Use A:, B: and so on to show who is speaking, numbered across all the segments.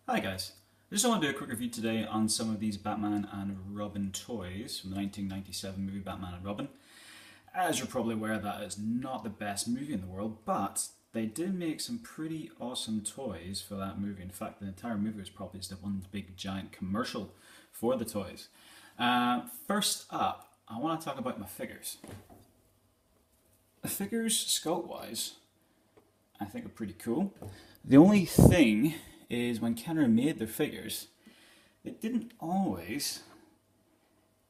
A: Hi guys, I just want to do a quick review today on some of these Batman and Robin toys from the 1997 movie Batman and Robin. As you're probably aware, that is not the best movie in the world, but they did make some pretty awesome toys for that movie. In fact, the entire movie was probably just one big giant commercial for the toys. First up, I want to talk about my figures. The figures, sculpt-wise, I think are pretty cool. The only thing is when Kenner made their figures, they didn't always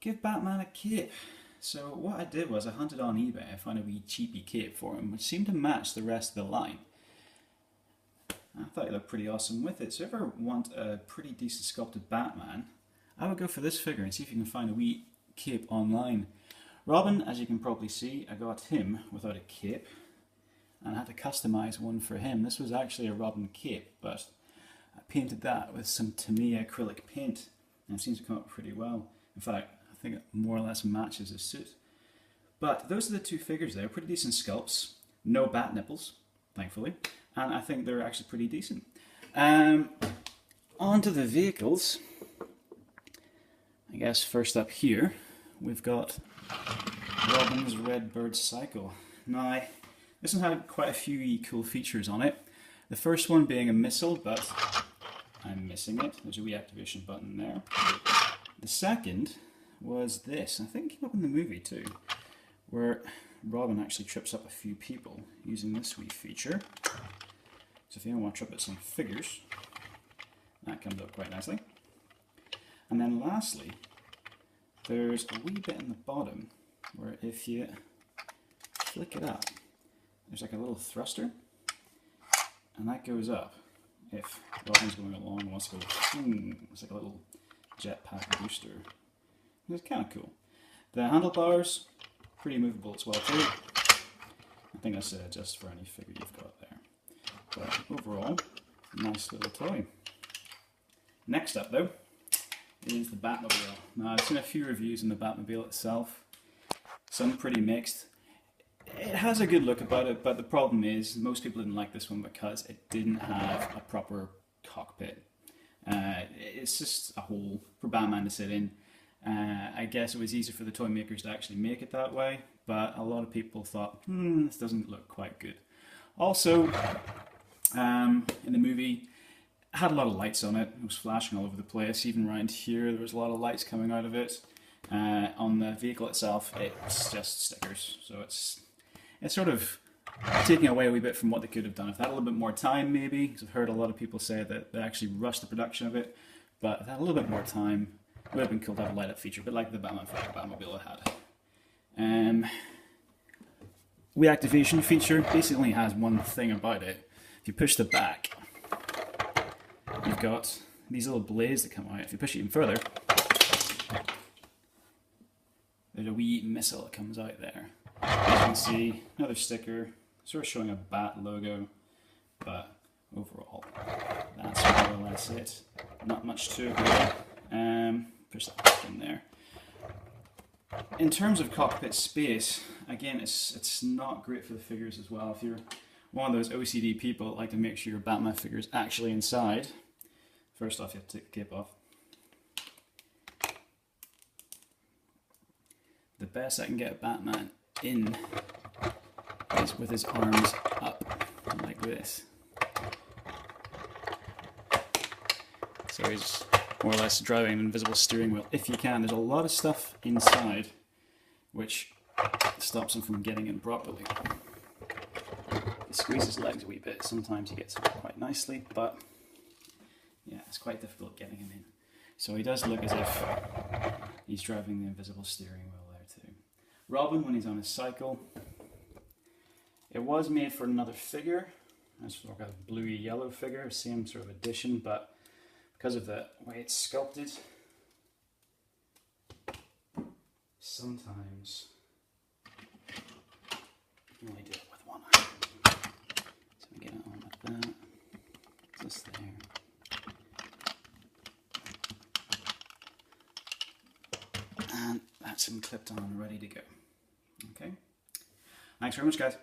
A: give Batman a cape. So what I did was I hunted on eBay, I found a wee cheapy cape for him, which seemed to match the rest of the line. I thought he looked pretty awesome with it, so if you ever want a pretty decent sculpted Batman, I would go for this figure and see if you can find a wee cape online. Robin, as you can probably see, I got him without a cape, and I had to customise one for him. This was actually a Robin cape, but I painted that with some Tamiya acrylic paint, and it seems to come up pretty well. In fact, I think it more or less matches his suit. But those are the two figures there, pretty decent sculpts. No bat nipples, thankfully, and I think they're actually pretty decent. On to the vehicles. I guess first up here, we've got Robin's Redbird Cycle. Now, this one had quite a few cool features on it. The first one being a missile, but I'm missing it. There's a wee activation button there. The second was this. I think it came up in the movie too, where Robin actually trips up a few people using this wee feature. So if you want to trip at some figures, that comes up quite nicely. And then lastly, there's a wee bit in the bottom where if you flick it up, there's like a little thruster, and that goes up if Robin's going along and wants to go, it's like a little jetpack booster. It's kind of cool. The handlebars, pretty movable as well too. I think that's just for any figure you've got there. But overall, nice little toy. Next up though, is the Batmobile. Now I've seen a few reviews on the Batmobile itself, some pretty mixed. It has a good look about it, but the problem is most people didn't like this one because it didn't have a proper cockpit. It's just a hole for Batman to sit in. I guess it was easy for the toy makers to actually make it that way, but a lot of people thought, this doesn't look quite good. Also, in the movie, it had a lot of lights on it. It was flashing all over the place. Even around here, there was a lot of lights coming out of it. On the vehicle itself, it's just stickers, so it's sort of taking away a wee bit from what they could have done. If they had a little bit more time, maybe, because I've heard a lot of people say that they actually rushed the production of it, but if they had a little bit more time, it would have been cool to have a light-up feature, but like the Batmobile had. Reactivation feature basically has one thing about it. If you push the back, you've got these little blades that come out. If you push it even further, there's a wee missile that comes out there. As you can see, another sticker, sort of showing a bat logo, but overall, that's more or less it. Not much to it really. Push that back in there. In terms of cockpit space, again, it's not great for the figures as well. If you're one of those OCD people that like to make sure your Batman figure is actually inside, first off you have to take the cape off. The best I can get Batman in is with his arms up, like this. So he's more or less driving an invisible steering wheel, if you can. There's a lot of stuff inside which stops him from getting in properly. He squeezes his legs a wee bit, sometimes he gets in quite nicely, but yeah, it's quite difficult getting him in. So he does look as if he's driving the invisible steering wheel there too. Robin, when he's on his cycle, it was made for another figure. It's sort of a bluey yellow figure, same sort of edition, but because of the way it's sculpted, sometimes you only do it with one eye. So we get it on like that, just there. And that's him clipped on and ready to go. Okay. Thanks very much, guys.